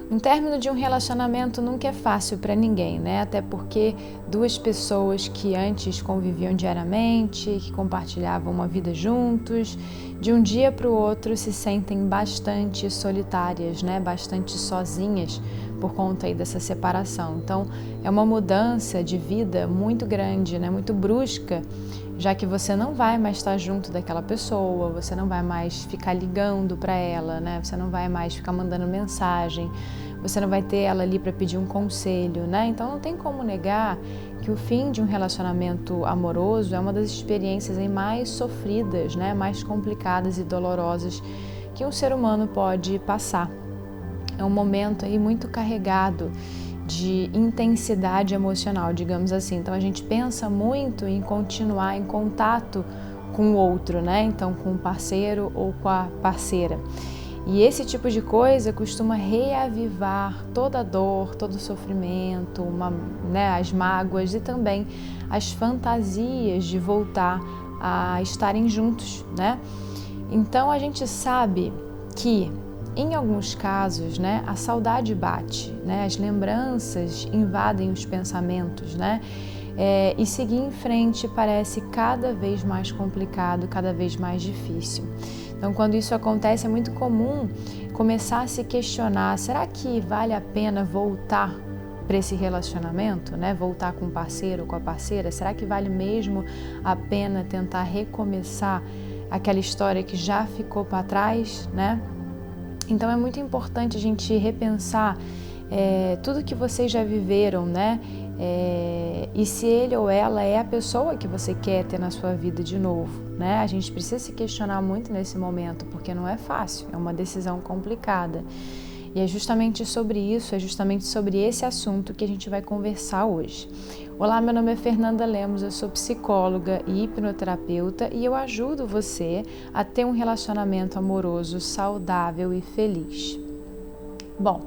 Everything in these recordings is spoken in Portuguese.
Um término de um relacionamento nunca é fácil para ninguém, né? Até porque duas pessoas que antes conviviam diariamente, que compartilhavam uma vida juntos, de um dia para o outro se sentem bastante solitárias, né? Bastante sozinhas por conta aí dessa separação. Então, é uma mudança de vida muito grande, né? Muito brusca, já que você não vai mais estar junto daquela pessoa, você não vai mais ficar ligando para ela, né? Você não vai mais ficar mandando mensagem, você não vai ter ela ali para pedir um conselho, né? Então não tem como negar que o fim de um relacionamento amoroso é uma das experiências aí mais sofridas, né? Mais complicadas e dolorosas que um ser humano pode passar. É um momento aí muito carregado de intensidade emocional, digamos assim. Então a gente pensa muito em continuar em contato com o outro, né? Então com o parceiro ou com a parceira. E esse tipo de coisa costuma reavivar toda a dor, todo o sofrimento, as mágoas e também as fantasias de voltar a estarem juntos, né? Então a gente sabe que em alguns casos, né, a saudade bate, né, as lembranças invadem os pensamentos, né, e seguir em frente parece cada vez mais complicado, cada vez mais difícil. Então, quando isso acontece, é muito comum começar a se questionar: será que vale a pena voltar para esse relacionamento, né? Voltar com o parceiro ou com a parceira? Será que vale mesmo a pena tentar recomeçar aquela história que já ficou para trás, né? Então é muito importante a gente repensar tudo que vocês já viveram, né? E se ele ou ela é a pessoa que você quer ter na sua vida de novo, né? A gente precisa se questionar muito nesse momento, porque não é fácil, é uma decisão complicada. E é justamente sobre isso, é justamente sobre esse assunto que a gente vai conversar hoje. Olá, meu nome é Fernanda Lemos, eu sou psicóloga e hipnoterapeuta e eu ajudo você a ter um relacionamento amoroso saudável e feliz. Bom,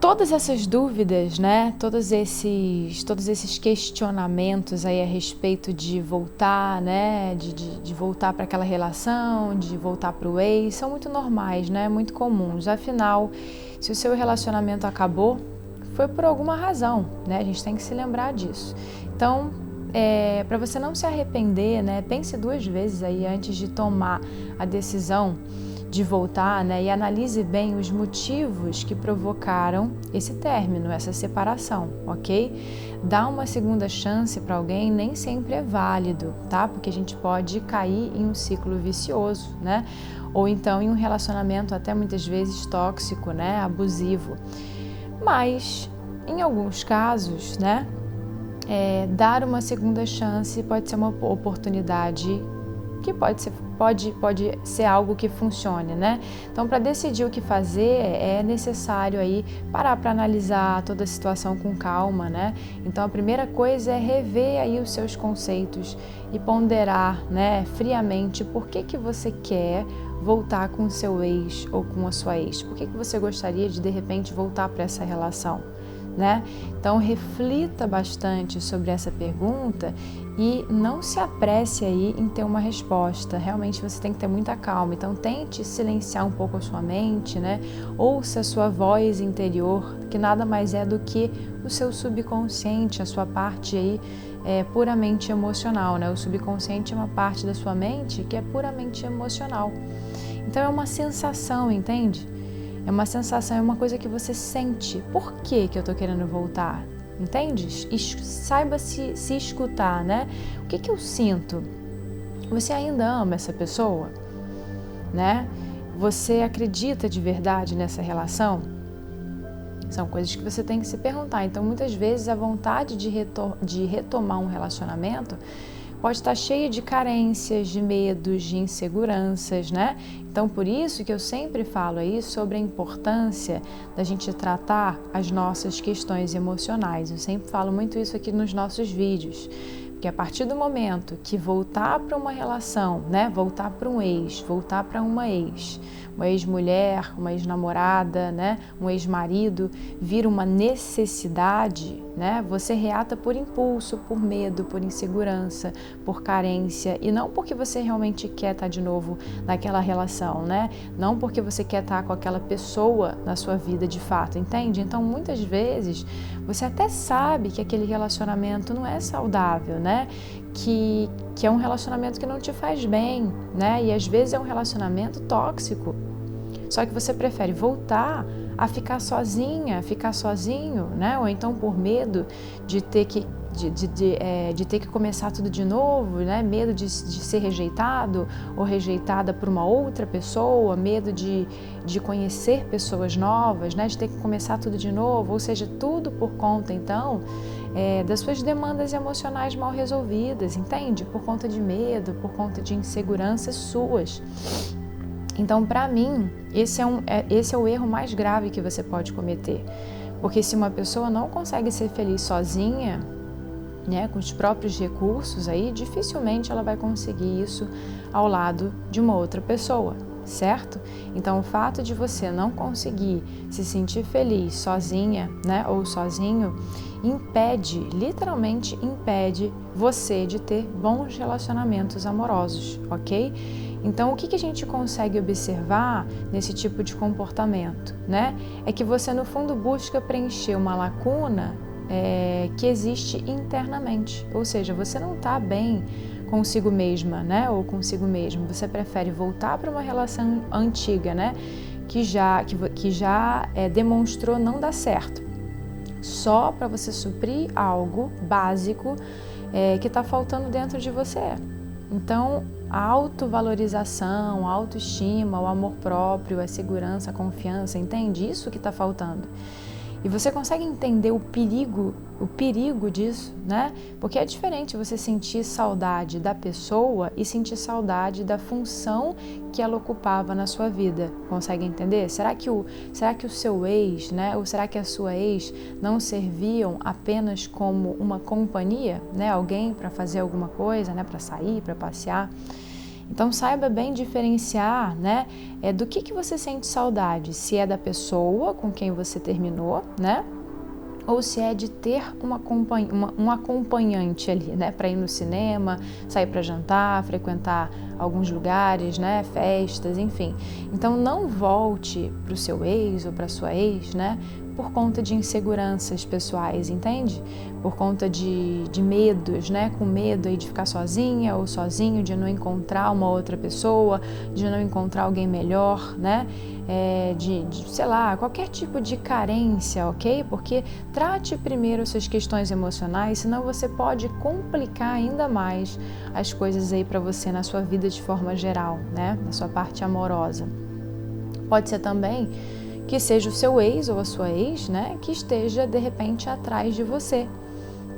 todas essas dúvidas, né, todos esses questionamentos aí a respeito de voltar, né, de voltar para aquela relação, de voltar para o ex, são muito normais, né, muito comuns. Afinal, se o seu relacionamento acabou, foi por alguma razão, né, a gente tem que se lembrar disso. Então, para você não se arrepender, né, pense duas vezes aí antes de tomar a decisão de voltar, né, e analise bem os motivos que provocaram esse término, essa separação, ok? Dar uma segunda chance para alguém nem sempre é válido, tá? Porque a gente pode cair em um ciclo vicioso, né? Ou então em um relacionamento até muitas vezes tóxico, né, abusivo. Mas, em alguns casos, né, dar uma segunda chance pode ser uma oportunidade que pode ser algo que funcione, né? Então, para decidir o que fazer, é necessário aí parar para analisar toda a situação com calma, né? Então, a primeira coisa é rever aí os seus conceitos e ponderar, né, friamente por que você quer voltar com o seu ex ou com a sua ex. Por que você gostaria de repente voltar para essa relação, né? Então reflita bastante sobre essa pergunta e não se apresse aí em ter uma resposta. Realmente você tem que ter muita calma. Então tente silenciar um pouco a sua mente, né? Ouça a sua voz interior, que nada mais é do que o seu subconsciente, a sua parte aí puramente emocional, né? O subconsciente é uma parte da sua mente que é puramente emocional. Então é uma sensação, entende? É uma sensação, é uma coisa que você sente. Por que eu tô querendo voltar? Entende? Saiba se escutar, né? O que eu sinto? Você ainda ama essa pessoa? Né? Você acredita de verdade nessa relação? São coisas que você tem que se perguntar. Então, muitas vezes, a vontade de retomar um relacionamento pode estar cheia de carências, de medos, de inseguranças, né? Então, por isso que eu sempre falo aí sobre a importância da gente tratar as nossas questões emocionais. Eu sempre falo muito isso aqui nos nossos vídeos. Porque a partir do momento que voltar para uma relação, né? Voltar para um ex, voltar para uma ex, uma ex-mulher, uma ex-namorada, né, um ex-marido, vira uma necessidade, né, você reata por impulso, por medo, por insegurança, por carência, e não porque você realmente quer estar de novo naquela relação, né, não porque você quer estar com aquela pessoa na sua vida de fato, entende? Então, muitas vezes, você até sabe que aquele relacionamento não é saudável, né, que é um relacionamento que não te faz bem, né, e às vezes é um relacionamento tóxico. Só que você prefere voltar a ficar sozinha, ficar sozinho, né? Ou então por medo de ter que, de ter que começar tudo de novo, né? Medo de ser rejeitado ou rejeitada por uma outra pessoa, medo de conhecer pessoas novas, né? De ter que começar tudo de novo, ou seja, tudo por conta, então, das suas demandas emocionais mal resolvidas, entende? Por conta de medo, por conta de inseguranças suas. Então, para mim, esse é o erro mais grave que você pode cometer. Porque se uma pessoa não consegue ser feliz sozinha, né, com os próprios recursos, aí dificilmente ela vai conseguir isso ao lado de uma outra pessoa, certo? Então, o fato de você não conseguir se sentir feliz sozinha, né, ou sozinho, impede, literalmente impede você de ter bons relacionamentos amorosos, ok? Então, o que a gente consegue observar nesse tipo de comportamento, né? É que você, no fundo, busca preencher uma lacuna que existe internamente. Ou seja, você não está bem consigo mesma, né? Ou consigo mesmo. Você prefere voltar para uma relação antiga, né? Que já demonstrou não dar certo. Só para você suprir algo básico que está faltando dentro de você. Então, a autovalorização, a autoestima, o amor próprio, a segurança, a confiança, entende? Isso que está faltando. E você consegue entender o perigo disso, né? Porque é diferente você sentir saudade da pessoa e sentir saudade da função que ela ocupava na sua vida. Consegue entender? Será que o seu ex, né? Ou será que a sua ex não serviam apenas como uma companhia, né? Alguém para fazer alguma coisa, né? Para sair, para passear? Então, saiba bem diferenciar, né, do que você sente saudade, se é da pessoa com quem você terminou, né, ou se é de ter um acompanhante ali, né, para ir no cinema, sair para jantar, frequentar alguns lugares, né, festas, enfim. Então, não volte para o seu ex ou para a sua ex, né, por conta de inseguranças pessoais, entende? Por conta de medos, né? Com medo aí de ficar sozinha ou sozinho, de não encontrar uma outra pessoa, de não encontrar alguém melhor, né? Sei lá, qualquer tipo de carência, ok? Porque trate primeiro suas questões emocionais, senão você pode complicar ainda mais as coisas aí para você na sua vida de forma geral, né? Na sua parte amorosa. Pode ser também que seja o seu ex ou a sua ex, né, que esteja de repente atrás de você,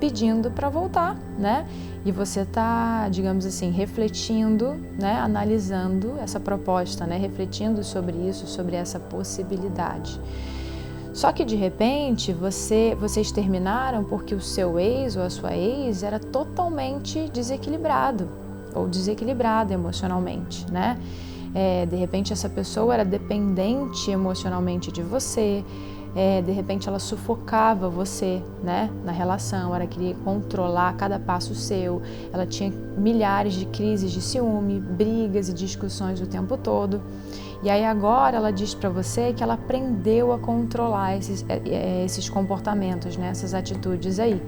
pedindo para voltar, né? E você está, digamos assim, refletindo, né, analisando essa proposta, né, refletindo sobre isso, sobre essa possibilidade. Só que de repente vocês terminaram porque o seu ex ou a sua ex era totalmente desequilibrado ou desequilibrada emocionalmente, né? De repente essa pessoa era dependente emocionalmente de você, de repente ela sufocava você, né, na relação, ela queria controlar cada passo seu, ela tinha milhares de crises de ciúme, brigas e discussões o tempo todo. E aí agora ela diz para você que ela aprendeu a controlar esses comportamentos, né, essas atitudes aí.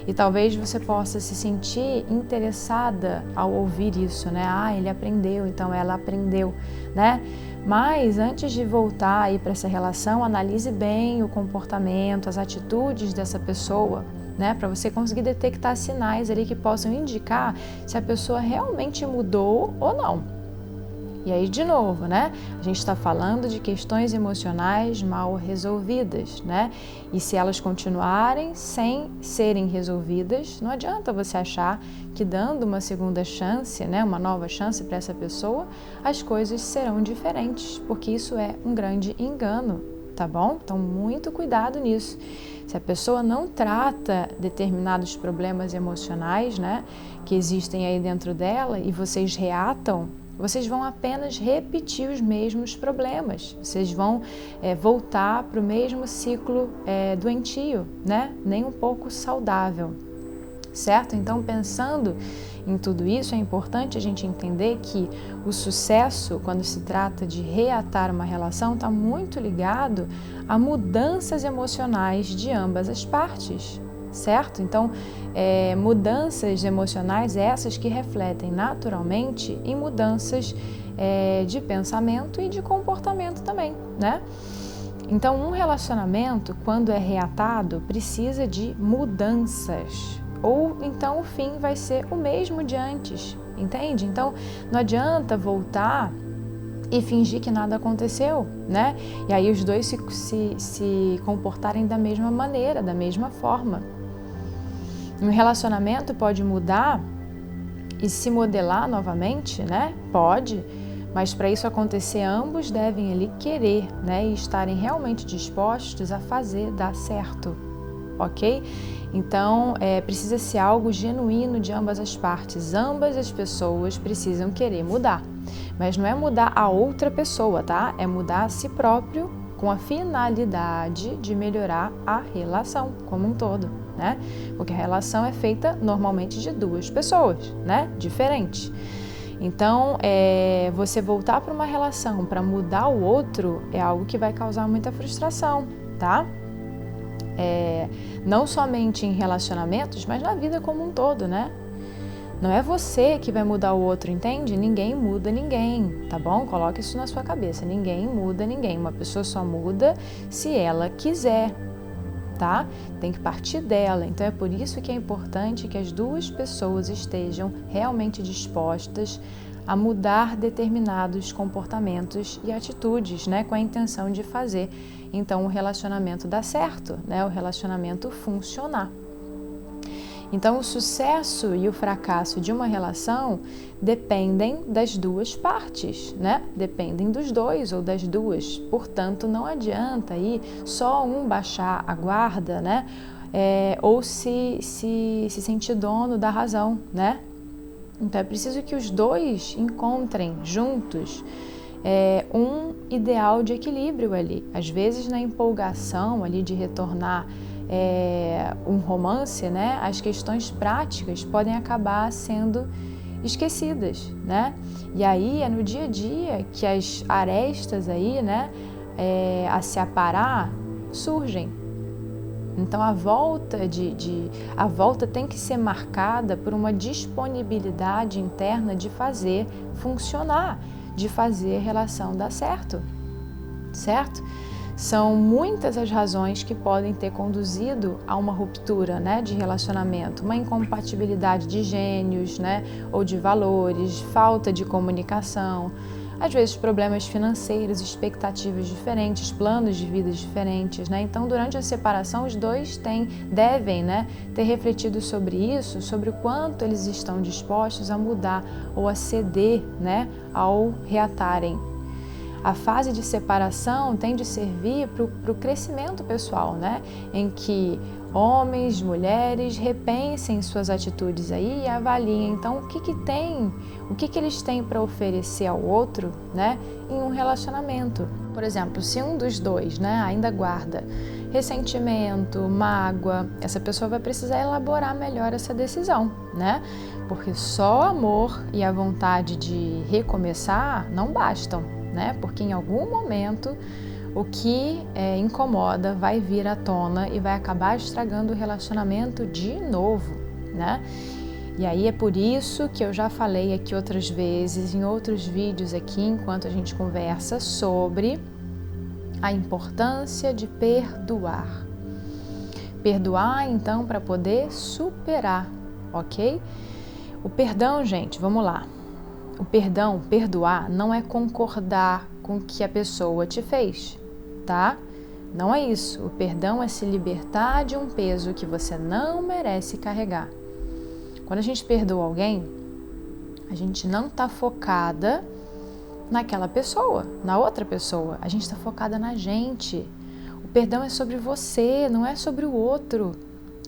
E talvez você possa se sentir interessada ao ouvir isso, né? Ah, ele aprendeu, então ela aprendeu, né? Mas antes de voltar aí para essa relação, analise bem o comportamento, as atitudes dessa pessoa, né? Para você conseguir detectar sinais ali que possam indicar se a pessoa realmente mudou ou não. E aí, de novo, né? A gente está falando de questões emocionais mal resolvidas, né? E se elas continuarem sem serem resolvidas, não adianta você achar que dando uma segunda chance, né? Uma nova chance para essa pessoa, as coisas serão diferentes, porque isso é um grande engano, tá bom? Então, muito cuidado nisso. Se a pessoa não trata determinados problemas emocionais, né? Que existem aí dentro dela e vocês reatam vocês vão apenas repetir os mesmos problemas, vocês vão voltar para o mesmo ciclo doentio, né? Nem um pouco saudável, certo? Então, pensando em tudo isso, é importante a gente entender que o sucesso, quando se trata de reatar uma relação, está muito ligado a mudanças emocionais de ambas as partes, certo? Então, mudanças emocionais essas que refletem naturalmente em mudanças de pensamento e de comportamento também, né? Então, um relacionamento, quando é reatado, precisa de mudanças, ou então o fim vai ser o mesmo de antes, entende? Então, não adianta voltar e fingir que nada aconteceu, né? E aí os dois se comportarem da mesma maneira, da mesma forma. Um relacionamento pode mudar e se modelar novamente, né? Pode, mas para isso acontecer, ambos devem ali querer, né? E estarem realmente dispostos a fazer dar certo, ok? Então, precisa ser algo genuíno de ambas as partes. Ambas as pessoas precisam querer mudar, mas não é mudar a outra pessoa, tá? É mudar a si próprio com a finalidade de melhorar a relação como um todo, né? Porque a relação é feita normalmente de duas pessoas, né? Diferentes. Então, você voltar para uma relação para mudar o outro é algo que vai causar muita frustração, tá? Não somente em relacionamentos, mas na vida como um todo, né? Não é você que vai mudar o outro, entende? Ninguém muda ninguém, tá bom? Coloque isso na sua cabeça, ninguém muda ninguém. Uma pessoa só muda se ela quiser, tá? Tem que partir dela. Então é por isso que é importante que as duas pessoas estejam realmente dispostas a mudar determinados comportamentos e atitudes, né? Com a intenção de fazer, então, o relacionamento dar certo, né? O relacionamento funcionar. Então, o sucesso e o fracasso de uma relação dependem das duas partes, né? Dependem dos dois ou das duas. Portanto, não adianta aí só um baixar a guarda, né? Ou se sentir dono da razão, né? Então, é preciso que os dois encontrem juntos um ideal de equilíbrio ali. Às vezes, na empolgação ali de retornar um romance, né, as questões práticas podem acabar sendo esquecidas, né? E aí é no dia a dia que as arestas aí, né, a se aparar surgem. Então a volta a volta tem que ser marcada por uma disponibilidade interna de fazer funcionar, de fazer a relação dar certo, certo? São muitas as razões que podem ter conduzido a uma ruptura, né, de relacionamento, uma incompatibilidade de gênios, né, ou de valores, falta de comunicação, às vezes problemas financeiros, expectativas diferentes, planos de vida diferentes, né? Então, durante a separação, os dois devem, né, ter refletido sobre isso, sobre o quanto eles estão dispostos a mudar ou a ceder, né, ao reatarem. A fase de separação tem de servir para o crescimento pessoal, né? Em que homens, mulheres repensem suas atitudes aí e avaliem, então, o que eles têm para oferecer ao outro, né, em um relacionamento. Por exemplo, se um dos dois, né, ainda guarda ressentimento, mágoa, essa pessoa vai precisar elaborar melhor essa decisão, né? Porque só o amor e a vontade de recomeçar não bastam, né? Porque em algum momento o que incomoda vai vir à tona e vai acabar estragando o relacionamento de novo, né? E aí é por isso que eu já falei aqui outras vezes, em outros vídeos aqui, enquanto a gente conversa, sobre a importância de perdoar. Perdoar, então, para poder superar, ok? O perdão, gente, vamos lá. O perdão, perdoar, não é concordar com o que a pessoa te fez, tá? Não é isso. O perdão é se libertar de um peso que você não merece carregar. Quando a gente perdoa alguém, a gente não está focada naquela pessoa, na outra pessoa. A gente está focada na gente. O perdão é sobre você, não é sobre o outro,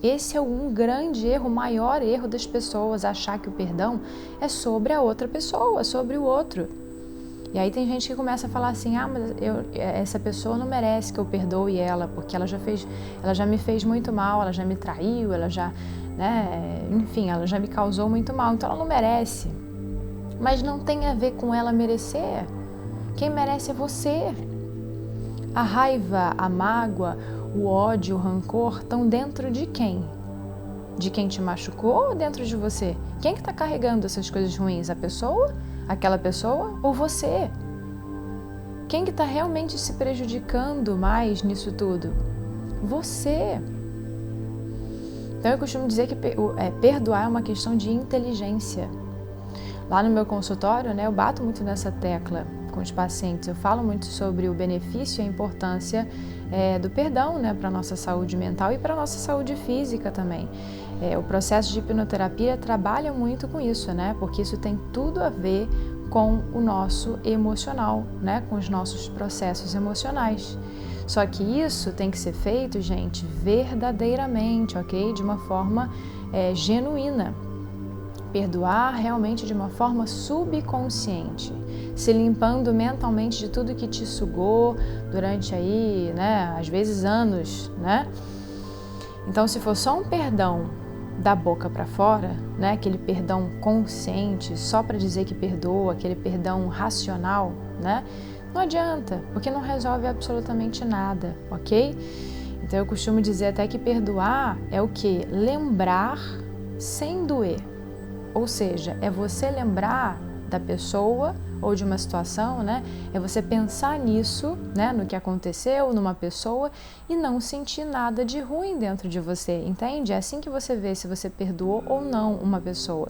Esse é um grande erro, o maior erro das pessoas, achar que o perdão é sobre a outra pessoa, sobre o outro. E aí tem gente que começa a falar assim, mas essa pessoa não merece que eu perdoe ela, porque ela já me fez muito mal, ela já me traiu, ela já, enfim, ela já me causou muito mal, então ela não merece. Mas não tem a ver com ela merecer. Quem merece é você. A raiva, a mágoa, o ódio, o rancor estão dentro de quem? De quem te machucou ou dentro de você? Quem que está carregando essas coisas ruins? A pessoa? Aquela pessoa ou você? Quem que está realmente se prejudicando mais nisso tudo? Você. Então eu costumo dizer que perdoar é uma questão de inteligência. Lá no meu consultório, eu bato muito nessa tecla com os pacientes. Eu falo muito sobre o benefício e a importância do perdão, para a nossa saúde mental e para a nossa saúde física também. O processo de hipnoterapia trabalha muito com isso, porque isso tem tudo a ver com o nosso emocional, com os nossos processos emocionais. Só que isso tem que ser feito, gente, verdadeiramente, ok? De uma forma genuína. Perdoar realmente de uma forma subconsciente, se limpando mentalmente de tudo que te sugou durante aí, às vezes anos, Então, se for só um perdão da boca para fora, aquele perdão consciente, só para dizer que perdoa, aquele perdão racional, não adianta, porque não resolve absolutamente nada, ok? Então, eu costumo dizer até que perdoar é o quê? Lembrar sem doer. Ou seja, é você lembrar da pessoa ou de uma situação, É você pensar nisso, no que aconteceu, numa pessoa e não sentir nada de ruim dentro de você, entende? É assim que você vê se você perdoou ou não uma pessoa.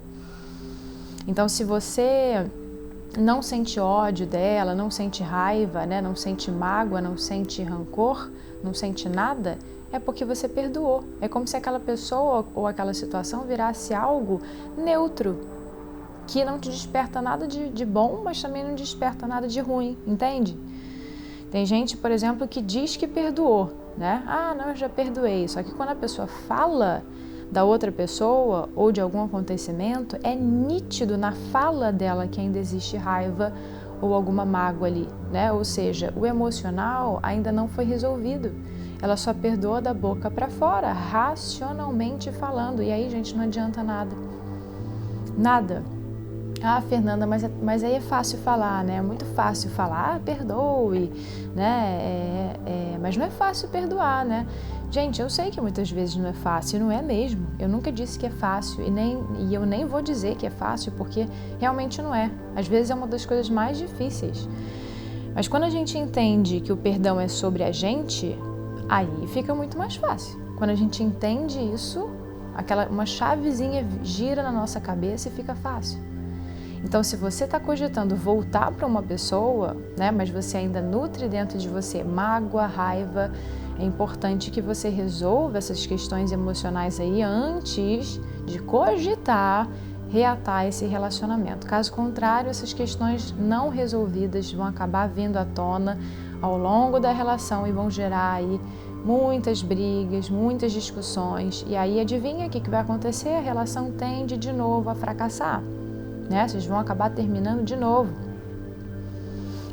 Então, se você não sente ódio dela, não sente raiva, não sente mágoa, não sente rancor, não sente nada, é porque você perdoou. É como se aquela pessoa ou aquela situação virasse algo neutro, que não te desperta nada de bom, mas também não desperta nada de ruim, entende? Tem gente, por exemplo, que diz que perdoou, não, eu já perdoei. Só que quando a pessoa fala da outra pessoa ou de algum acontecimento, é nítido na fala dela que ainda existe raiva ou alguma mágoa ali, Ou seja, o emocional ainda não foi resolvido. Ela só perdoa da boca para fora, racionalmente falando. E aí, gente, não adianta nada. Nada. Fernanda, mas aí é fácil falar, É muito fácil falar, perdoe, mas não é fácil perdoar, Gente, eu sei que muitas vezes não é fácil, não é mesmo. Eu nunca disse que é fácil e eu nem vou dizer que é fácil, porque realmente não é. Às vezes é uma das coisas mais difíceis. Mas quando a gente entende que o perdão é sobre a gente, aí fica muito mais fácil. Quando a gente entende isso, uma chavezinha gira na nossa cabeça e fica fácil. Então, se você está cogitando voltar para uma pessoa, mas você ainda nutre dentro de você mágoa, raiva, é importante que você resolva essas questões emocionais aí antes de cogitar reatar esse relacionamento. Caso contrário, essas questões não resolvidas vão acabar vindo à tona ao longo da relação e vão gerar aí muitas brigas, muitas discussões. E aí, adivinha o que vai acontecer? A relação tende de novo a fracassar. Vocês vão acabar terminando de novo.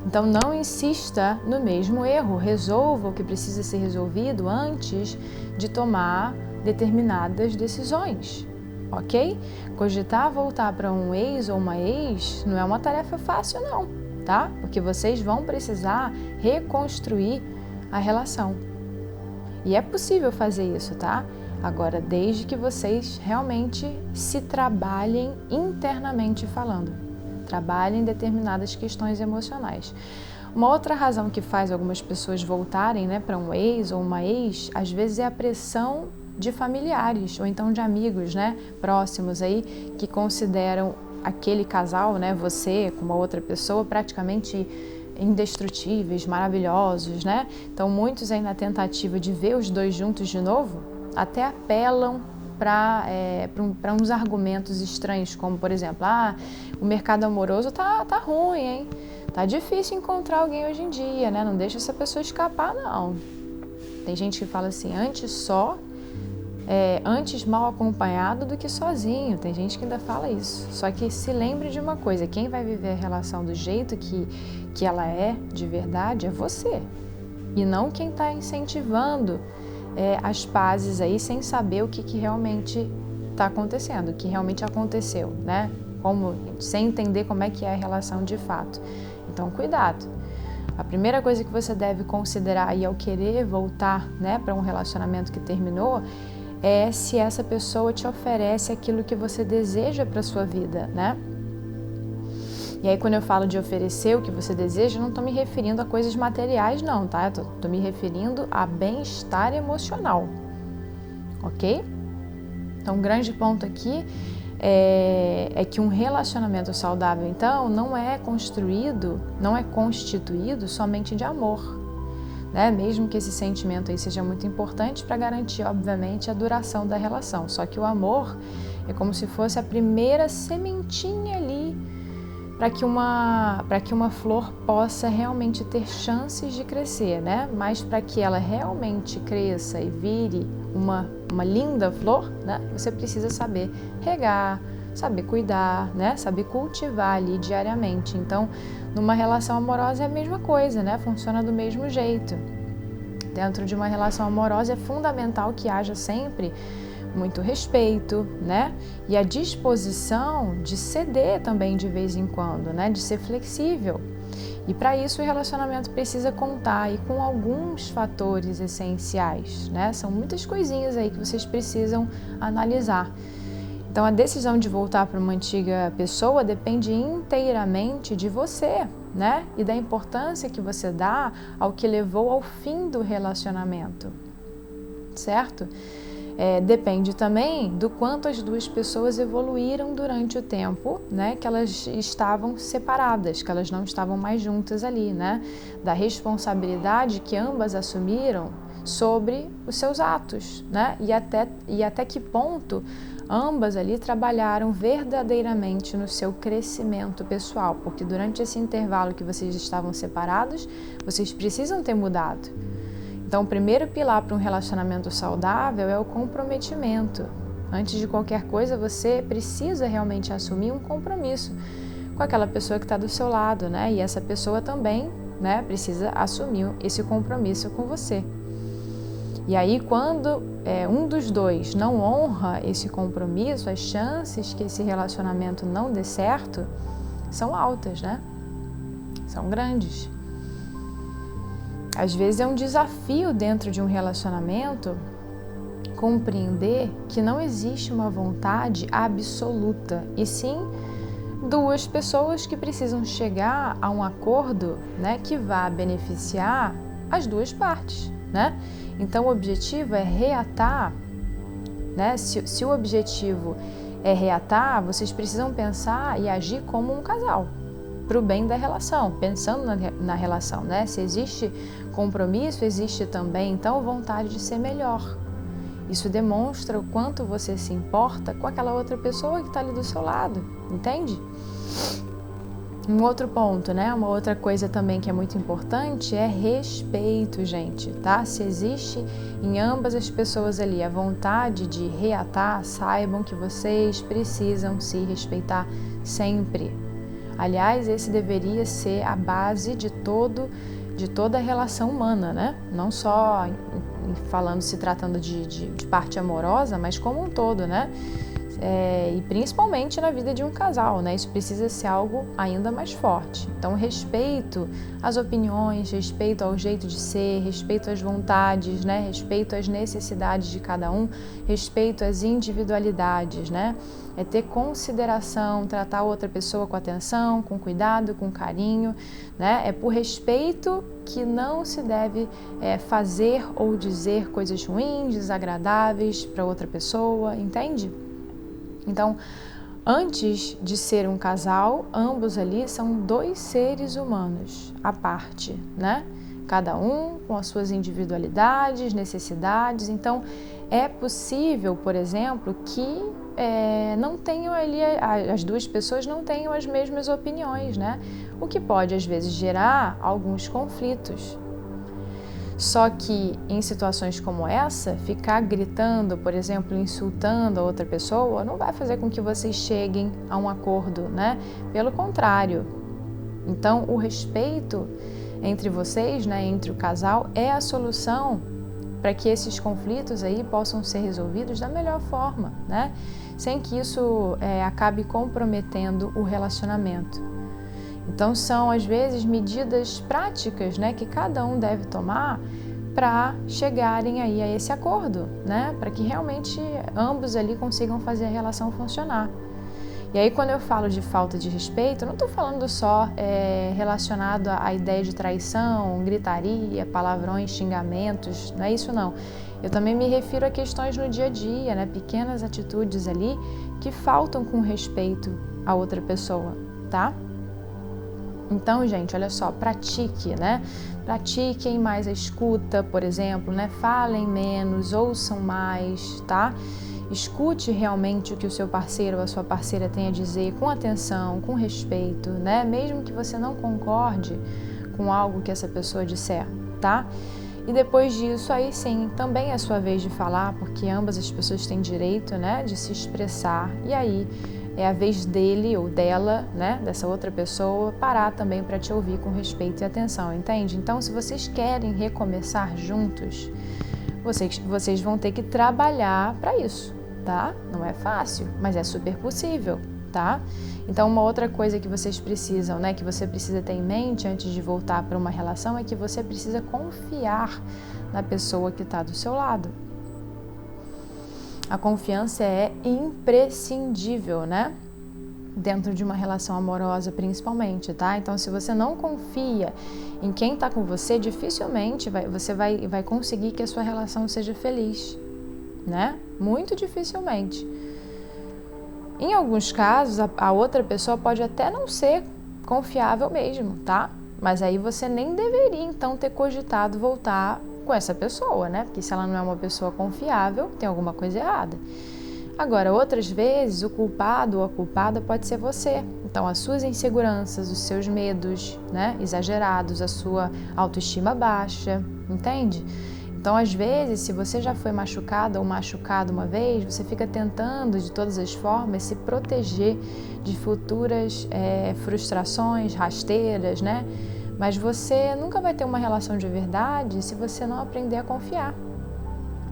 Então, não insista no mesmo erro. Resolva o que precisa ser resolvido antes de tomar determinadas decisões, ok? Cogitar voltar para um ex ou uma ex não é uma tarefa fácil, não, tá? Porque vocês vão precisar reconstruir a relação. E é possível fazer isso, tá? Agora, desde que vocês realmente se trabalhem internamente falando, trabalhem determinadas questões emocionais. Uma outra razão que faz algumas pessoas voltarem, para um ex ou uma ex, às vezes é a pressão de familiares ou então de amigos, próximos aí, que consideram aquele casal, você com uma outra pessoa, praticamente indestrutíveis, maravilhosos, Então, muitos aí na tentativa de ver os dois juntos de novo, até apelam para uns argumentos estranhos, como, por exemplo, o mercado amoroso tá ruim, hein? Tá difícil encontrar alguém hoje em dia, Não deixa essa pessoa escapar, não. Tem gente que fala assim, antes só antes mal acompanhado do que sozinho. Tem gente que ainda fala isso. Só que se lembre de uma coisa, quem vai viver a relação do jeito que ela é de verdade é você. E não quem está incentivando as pazes aí sem saber o que realmente está acontecendo, o que realmente aconteceu, né? Sem entender como é que é a relação de fato. Então, cuidado. A primeira coisa que você deve considerar aí ao querer voltar, né, para um relacionamento que terminou é se essa pessoa te oferece aquilo que você deseja para sua vida, né? E aí, quando eu falo de oferecer o que você deseja, eu não estou me referindo a coisas materiais, não, tá? Eu estou me referindo a bem-estar emocional, ok? Então, um grande ponto aqui é que um relacionamento saudável, então, não é constituído somente de amor, né? Mesmo que esse sentimento aí seja muito importante para garantir, obviamente, a duração da relação. Só que o amor é como se fosse a primeira sementinha ali para que uma flor possa realmente ter chances de crescer, né? Mas para que ela realmente cresça e vire uma linda flor, né? Você precisa saber regar, saber cuidar, né? Saber cultivar ali diariamente. Então, numa relação amorosa é a mesma coisa, né? Funciona do mesmo jeito. Dentro de uma relação amorosa é fundamental que haja sempre muito respeito, né? E a disposição de ceder também de vez em quando, né? De ser flexível. E para isso o relacionamento precisa contar aí com alguns fatores essenciais, né? São muitas coisinhas aí que vocês precisam analisar. Então a decisão de voltar para uma antiga pessoa depende inteiramente de você, né? E da importância que você dá ao que levou ao fim do relacionamento, certo? Depende também do quanto as duas pessoas evoluíram durante o tempo, né, que elas estavam separadas, que elas não estavam mais juntas ali, né, da responsabilidade que ambas assumiram sobre os seus atos, né, e até que ponto ambas ali trabalharam verdadeiramente no seu crescimento pessoal, porque durante esse intervalo que vocês estavam separados, vocês precisam ter mudado. Então, o primeiro pilar para um relacionamento saudável é o comprometimento. Antes de qualquer coisa, você precisa realmente assumir um compromisso com aquela pessoa que está do seu lado, né? E essa pessoa também, né, precisa assumir esse compromisso com você. E aí, quando um dos dois não honra esse compromisso, as chances que esse relacionamento não dê certo são altas, né? São grandes. Às vezes é um desafio dentro de um relacionamento compreender que não existe uma vontade absoluta, e sim duas pessoas que precisam chegar a um acordo, né, que vá beneficiar as duas partes, né? Então o objetivo é reatar, né? Se o objetivo é reatar, vocês precisam pensar e agir como um casal, para o bem da relação, pensando na relação, né? Se existe compromisso, existe também, então, vontade de ser melhor. Isso demonstra o quanto você se importa com aquela outra pessoa que está ali do seu lado, entende? Um outro ponto, né? Uma outra coisa também que é muito importante é respeito, gente, tá? Se existe em ambas as pessoas ali a vontade de reatar, saibam que vocês precisam se respeitar sempre. Aliás, esse deveria ser a base de toda a relação humana, né? Não só se tratando de parte amorosa, mas como um todo, né? E principalmente na vida de um casal, né? Isso precisa ser algo ainda mais forte. Então, respeito às opiniões, respeito ao jeito de ser, respeito às vontades, né? Respeito às necessidades de cada um, respeito às individualidades, né? É ter consideração, tratar a outra pessoa com atenção, com cuidado, com carinho, né? É por respeito que não se deve fazer ou dizer coisas ruins, desagradáveis para outra pessoa, entende? Então, antes de ser um casal, ambos ali são dois seres humanos à parte, né? Cada um com as suas individualidades, necessidades. Então, é possível, por exemplo, que não tenham ali, as duas pessoas não tenham as mesmas opiniões, né? O que pode, às vezes, gerar alguns conflitos. Só que em situações como essa, ficar gritando, por exemplo, insultando a outra pessoa, não vai fazer com que vocês cheguem a um acordo, né? Pelo contrário. Então, o respeito entre vocês, né, entre o casal, é a solução para que esses conflitos aí possam ser resolvidos da melhor forma, né? Sem que isso acabe comprometendo o relacionamento. Então, são, às vezes, medidas práticas, né, que cada um deve tomar para chegarem aí a esse acordo, né? Para que realmente ambos ali consigam fazer a relação funcionar. E aí, quando eu falo de falta de respeito, eu não estou falando só relacionado à ideia de traição, gritaria, palavrões, xingamentos, não é isso não. Eu também me refiro a questões no dia a dia, né? Pequenas atitudes ali que faltam com respeito à outra pessoa, tá? Então, gente, olha só, pratique, né? Pratiquem mais a escuta, por exemplo, né? Falem menos, ouçam mais, tá? Escute realmente o que o seu parceiro ou a sua parceira tem a dizer com atenção, com respeito, né? Mesmo que você não concorde com algo que essa pessoa disser, tá? E depois disso, aí sim, também é a sua vez de falar, porque ambas as pessoas têm direito, né, de se expressar. E aí é a vez dele ou dela, né, dessa outra pessoa, parar também para te ouvir com respeito e atenção, entende? Então, se vocês querem recomeçar juntos, vocês vão ter que trabalhar para isso, tá? Não é fácil, mas é super possível, tá? Então, uma outra coisa que vocês precisam, né, que você precisa ter em mente antes de voltar para uma relação é que você precisa confiar na pessoa que está do seu lado. A confiança é imprescindível, né? Dentro de uma relação amorosa, principalmente, tá? Então, se você não confia em quem está com você, dificilmente você vai conseguir que a sua relação seja feliz, né? Muito dificilmente. Em alguns casos, a outra pessoa pode até não ser confiável mesmo, tá? Mas aí você nem deveria, então, ter cogitado voltar com essa pessoa, né? Porque se ela não é uma pessoa confiável, tem alguma coisa errada. Agora, outras vezes, o culpado ou a culpada pode ser você. Então, as suas inseguranças, os seus medos, né, exagerados, a sua autoestima baixa, entende? Então, às vezes, se você já foi machucada ou machucado uma vez, você fica tentando, de todas as formas, se proteger de futuras frustrações, rasteiras, né? Mas você nunca vai ter uma relação de verdade se você não aprender a confiar.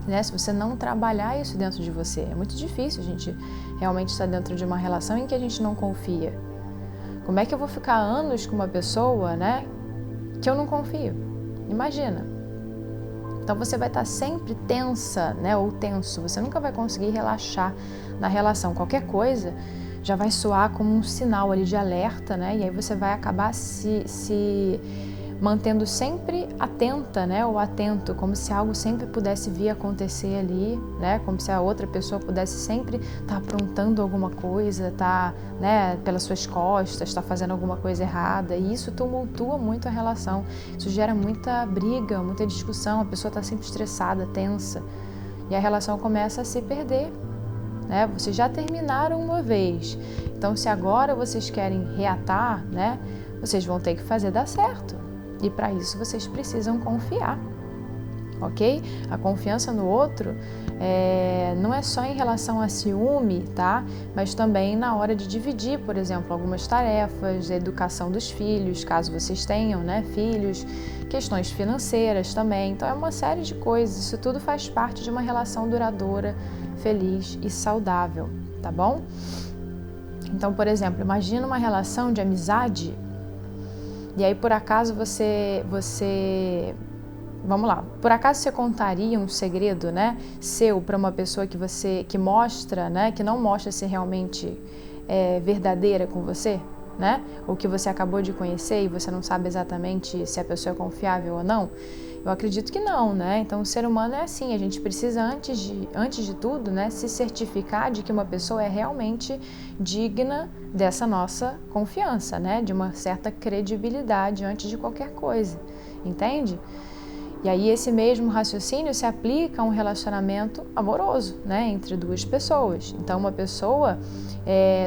Né? Se você não trabalhar isso dentro de você, é muito difícil a gente realmente estar dentro de uma relação em que a gente não confia. Como é que eu vou ficar anos com uma pessoa, né, que eu não confio? Imagina. Então você vai estar sempre tensa, né, ou tenso. Você nunca vai conseguir relaxar na relação. Qualquer coisa já vai soar como um sinal ali de alerta, né? E aí você vai acabar se mantendo sempre atenta, né, ou atento, como se algo sempre pudesse vir acontecer ali, né, como se a outra pessoa pudesse sempre estar aprontando alguma coisa, estar, né, pelas suas costas, estar fazendo alguma coisa errada, e isso tumultua muito a relação, isso gera muita briga, muita discussão, a pessoa está sempre estressada, tensa, e a relação começa a se perder, né, vocês já terminaram uma vez, então se agora vocês querem reatar, né, vocês vão ter que fazer dar certo. E para isso vocês precisam confiar, ok? A confiança no outro não é só em relação a ciúme, tá? Mas também na hora de dividir, por exemplo, algumas tarefas, a educação dos filhos, caso vocês tenham, né, filhos, questões financeiras também. Então é uma série de coisas, isso tudo faz parte de uma relação duradoura, feliz e saudável, tá bom? Então, por exemplo, imagina uma relação de amizade. E aí, por acaso, vamos lá, por acaso você contaria um segredo, né, seu para uma pessoa que mostra, né, que não mostra ser realmente verdadeira com você, né, ou que você acabou de conhecer e você não sabe exatamente se a pessoa é confiável ou não? Eu acredito que não, né? Então, o ser humano é assim, a gente precisa, antes de tudo, né, se certificar de que uma pessoa é realmente digna dessa nossa confiança, né? De uma certa credibilidade antes de qualquer coisa, entende? E aí esse mesmo raciocínio se aplica a um relacionamento amoroso, né, entre duas pessoas. Então uma pessoa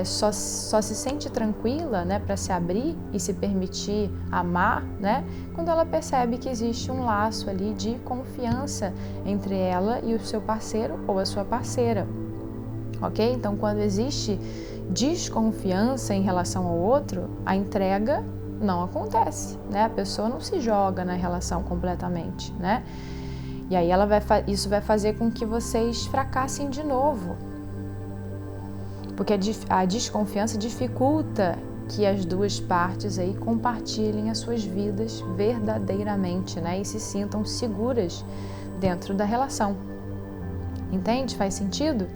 só se sente tranquila, né, para se abrir e se permitir amar, né, quando ela percebe que existe um laço ali de confiança entre ela e o seu parceiro ou a sua parceira. Ok? Então quando existe desconfiança em relação ao outro, a entrega não acontece, né? A pessoa não se joga na relação completamente, né? E aí isso vai fazer com que vocês fracassem de novo, porque a desconfiança dificulta que as duas partes aí compartilhem as suas vidas verdadeiramente, né? E se sintam seguras dentro da relação. Entende? Faz sentido?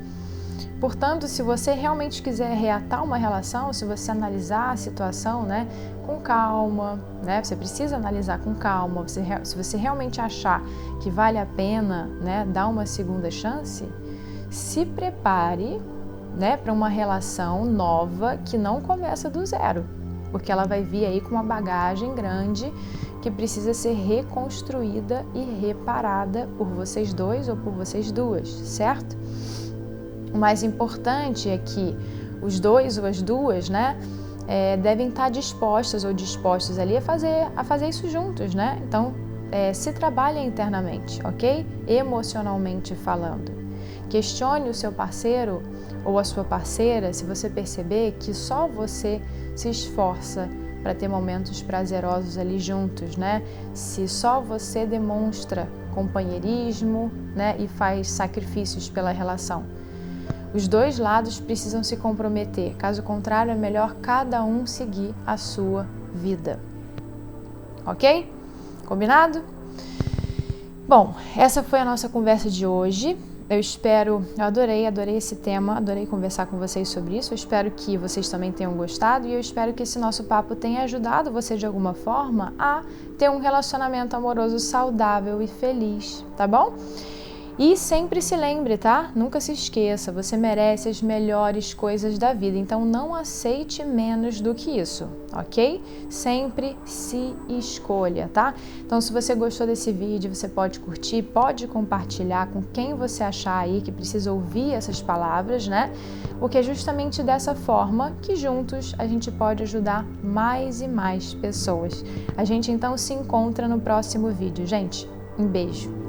Portanto, se você realmente quiser reatar uma relação, se você analisar a situação, né, com calma, né, você precisa analisar com calma, se você realmente achar que vale a pena, né, dar uma segunda chance, se prepare, né, para uma relação nova que não começa do zero, porque ela vai vir aí com uma bagagem grande que precisa ser reconstruída e reparada por vocês dois ou por vocês duas, certo? O mais importante é que os dois ou as duas, né, devem estar dispostas ou dispostos ali a fazer isso juntos, né? Então, se trabalha internamente, ok? Emocionalmente falando. Questione o seu parceiro ou a sua parceira se você perceber que só você se esforça para ter momentos prazerosos ali juntos, né? Se só você demonstra companheirismo, né, e faz sacrifícios pela relação. Os dois lados precisam se comprometer, caso contrário é melhor cada um seguir a sua vida. Ok? Combinado? Bom, essa foi a nossa conversa de hoje. Eu adorei esse tema, adorei conversar com vocês sobre isso. Eu espero que vocês também tenham gostado e eu espero que esse nosso papo tenha ajudado você de alguma forma a ter um relacionamento amoroso saudável e feliz, tá bom? E sempre se lembre, tá? Nunca se esqueça, você merece as melhores coisas da vida, então não aceite menos do que isso, ok? Sempre se escolha, tá? Então se você gostou desse vídeo, você pode curtir, pode compartilhar com quem você achar aí que precisa ouvir essas palavras, né? Porque é justamente dessa forma que juntos a gente pode ajudar mais e mais pessoas. A gente então se encontra no próximo vídeo, gente. Um beijo!